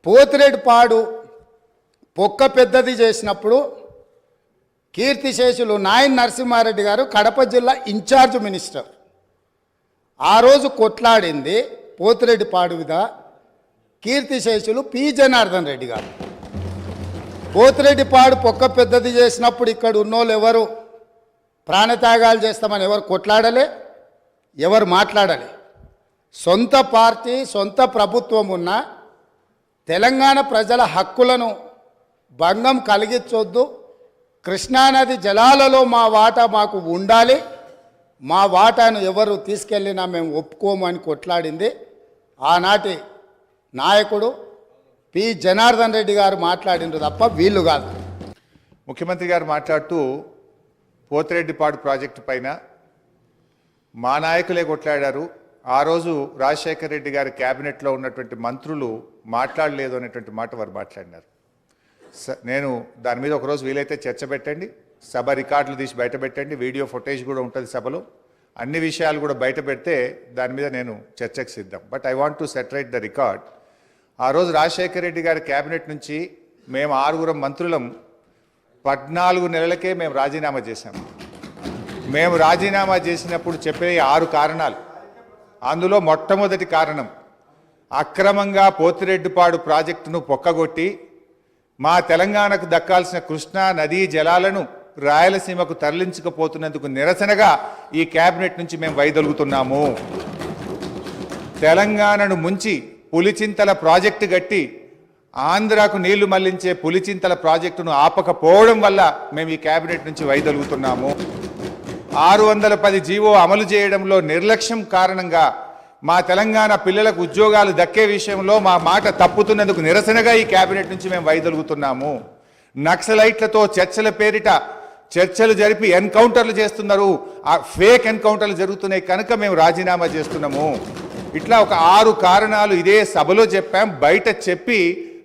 పోతిరెడ్డిపాడు పొక్క పెద్దది చేసినప్పుడు కీర్తిశేషులు నాయన్ నరసింహారెడ్డి గారు కడప జిల్లా ఇన్ఛార్జ్ మినిస్టర్. ఆ రోజు కొట్లాడింది పోతిరెడ్డిపాడు మీద కీర్తిశేషులు పి జనార్దన్ రెడ్డి గారు. పోతిరెడ్డిపాడు పొక్క పెద్దది చేసినప్పుడు ఇక్కడ ఉన్నోళ్ళు ఎవరు ప్రాణత్యాగాలు చేస్తామని ఎవరు కొట్లాడలే, ఎవరు మాట్లాడలే. సొంత పార్టీ సొంత ప్రభుత్వం ఉన్న తెలంగాణ ప్రజల హక్కులను భంగం కలిగించొద్దు, కృష్ణానది జలాలలో మా వాటా మాకు ఉండాలి, మా వాటాను ఎవరు తీసుకెళ్ళినా మేము ఒప్పుకోమని కొట్లాడింది ఆనాటి నాయకుడు పి జనార్దన్ రెడ్డి గారు మాట్లాడిండ్రు తప్ప వీళ్ళు కాదు. ముఖ్యమంత్రి గారు మాట్లాడుతూ పోతిరెడ్డిపాడు ప్రాజెక్టు పైన మా నాయకులే కొట్లాడారు, ఆ రోజు రాజశేఖర రెడ్డి గారి క్యాబినెట్లో ఉన్నటువంటి మంత్రులు మాట్లాడలేదు అనేటువంటి మాట వారు మాట్లాడినారు. నేను దాని మీద ఒకరోజు వీలైతే చర్చ పెట్టండి, సభ రికార్డులు తీసి బయట పెట్టండి, వీడియో ఫుటేజ్ కూడా ఉంటుంది సభలో, అన్ని విషయాలు కూడా బయట పెడితే దాని మీద నేను చర్చకు సిద్ధం. But I want to set right the record. ఆ రోజు రాజశేఖర రెడ్డి గారి క్యాబినెట్ నుంచి మేము 6 మంత్రులం 14 నెలలకే మేము రాజీనామా చేశాము. మేము రాజీనామా చేసినప్పుడు చెప్పే 6 కారణాలు, అందులో మొట్టమొదటి కారణం అక్రమంగా పోతిరెడ్డిపాడు ప్రాజెక్టును పొక్కగొట్టి మా తెలంగాణకు దక్కాల్సిన కృష్ణా నదీ జలాలను రాయలసీమకు తరలించకపోతున్నందుకు నిరసనగా ఈ క్యాబినెట్ నుంచి మేము వైదొలుగుతున్నాము. తెలంగాణను ముంచి పులిచింతల ప్రాజెక్టు గట్టి ఆంధ్రాకు నీళ్లు మళ్లించే పులిచింతల ప్రాజెక్టును ఆపకపోవడం వల్ల మేము ఈ క్యాబినెట్ నుంచి వైదొలుగుతున్నాము. 610 జీవో అమలు చేయడంలో నిర్లక్ష్యం కారణంగా మా తెలంగాణ పిల్లలకు ఉద్యోగాలు దక్కే విషయంలో మా మాట తప్పుతున్నందుకు నిరసనగా ఈ క్యాబినెట్ నుంచి మేము వైదొలుగుతున్నాము. నక్సలైట్లతో చర్చల పేరిట చర్చలు జరిపి ఎన్కౌంటర్లు చేస్తున్నారు, ఆ ఫేక్ ఎన్కౌంటర్లు జరుగుతున్నాయి కనుక మేము రాజీనామా చేస్తున్నాము. ఇట్లా ఒక 6 కారణాలు ఇదే సభలో చెప్పాం, బయట చెప్పి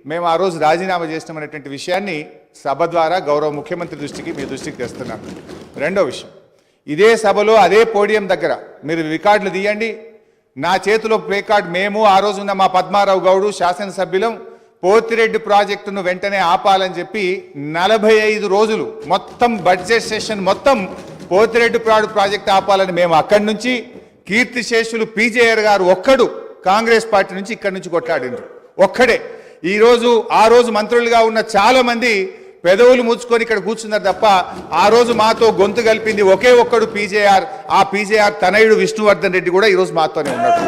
మేము ఆ రోజు రాజీనామా చేస్తామనేటువంటి విషయాన్ని సభ ద్వారా గౌరవ ముఖ్యమంత్రి దృష్టికి మీ దృష్టికి తెస్తున్నాం. రెండో విషయం, ఇదే సభలో అదే పోడియం దగ్గర మీరు రికార్డులు తీయండి, నా చేతిలో ప్లే కార్డ్, మేము ఆ రోజు ఉన్న మా పద్మారావు గౌడు శాసనసభ్యులం పోతిరెడ్డి ప్రాజెక్టును వెంటనే ఆపాలని చెప్పి 45 రోజులు మొత్తం బడ్జెట్ సెషన్ మొత్తం పోతిరెడ్డిపాడు ప్రాజెక్టు ఆపాలని మేము అక్కడి నుంచి, కీర్తిశేషులు పీజేఆర్ గారు ఒక్కడు కాంగ్రెస్ పార్టీ నుంచి ఇక్కడి నుంచి కొట్లాడిండ్రు ఒక్కడే. ఈరోజు ఆ రోజు మంత్రులుగా ఉన్న చాలా మంది పెదవులు ముచ్చుకొని ఇక్కడ కూర్చున్నారు తప్ప ఆ రోజు మాతో గొంతు కలిపింది ఒకే ఒక్కడు పీజేఆర్. ఆ పీజేఆర్ తనయుడు విష్ణువర్ధన్ రెడ్డి కూడా ఈరోజు మాతోనే ఉన్నాడు.